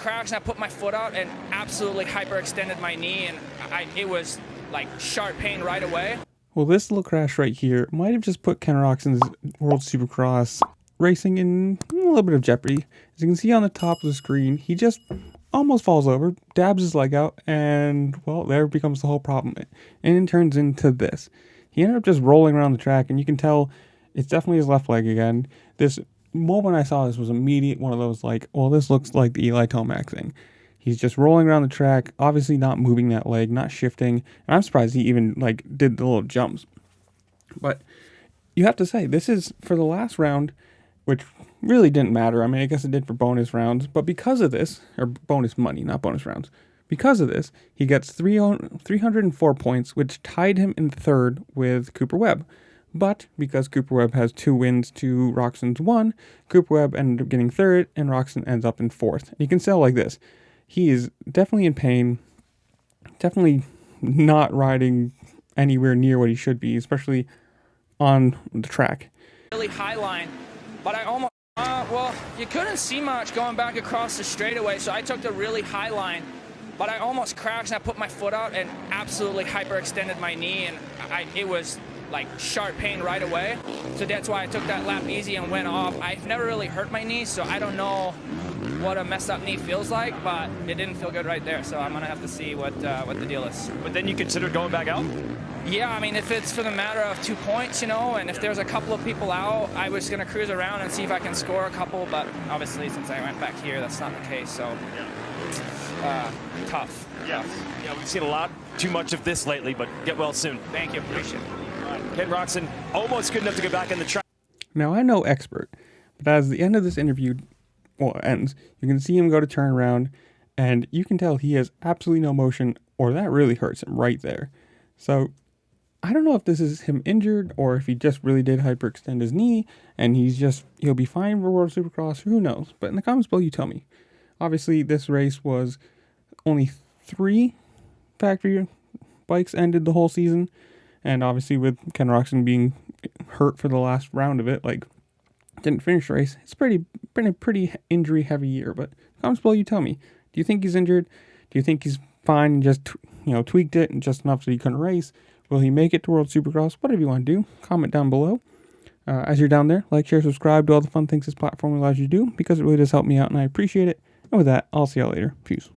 crashed and I put my foot out and absolutely hyperextended my knee, and it was like sharp pain right away. Well, this little crash right here might have just put Ken Roczen's World Supercross racing in a little bit of jeopardy. As you can see on the top of the screen, he just almost falls over, dabs his leg out, and, well, there becomes the whole problem. And it turns into this. He ended up just rolling around the track, and you can tell it's definitely his left leg again. This moment I saw this was immediate, one of those like, well, this looks like the Eli Tomac thing. He's just rolling around the track, obviously not moving that leg, not shifting. And I'm surprised he even like did the little jumps. But you have to say, this is for the last round, which really didn't matter. I mean, I guess it did for bonus rounds. But because of this, or bonus money, not bonus rounds. Because of this, he gets 304 points, which tied him in third with Cooper Webb. But because Cooper Webb has 2 wins to Roczen's 1, Cooper Webb ended up getting third, and Roczen ends up in fourth. You can tell like this. He is definitely in pain, definitely not riding anywhere near what he should be, especially on the track. Really high line, but I almost, well, you couldn't see much going back across the straightaway, so I took the really high line, but I almost crashed and I put my foot out and absolutely hyperextended my knee, and it was like sharp pain right away. So that's why I took that lap easy and went off. I've never really hurt my knee, so I don't know what a messed up knee feels like, but it didn't feel good right there. So I'm gonna have to see what the deal is. But then you considered going back out? Yeah, I mean, if it's for the matter of 2 points, you know, and if there's a couple of people out, I was gonna cruise around and see if I can score a couple, but obviously since I went back here, that's not the case, so tough. Yeah, we've seen too much of this lately, but get well soon. Thank you, appreciate it. Ken Roczen, almost good enough to get back in the track. Now, I'm no expert, but as the end of this interview ends, you can see him go to turn around, and you can tell he has absolutely no motion, or that really hurts him right there. So, I don't know if this is him injured, or if he just really did hyperextend his knee, and he'll be fine for World Supercross, who knows? But in the comments below, you tell me. Obviously, this race was only 3 factory bikes ended the whole season. And obviously with Ken Roczen being hurt for the last round of it, like, didn't finish the race. It's been a pretty injury heavy year, but comments below, you tell me. Do you think he's injured? Do you think he's fine and just, tweaked it and just enough so he couldn't race? Will he make it to World Supercross? Whatever you want to do, comment down below. As you're down there, like, share, subscribe to all the fun things this platform allows you to do, because it really does help me out and I appreciate it. And with that, I'll see y'all later. Peace.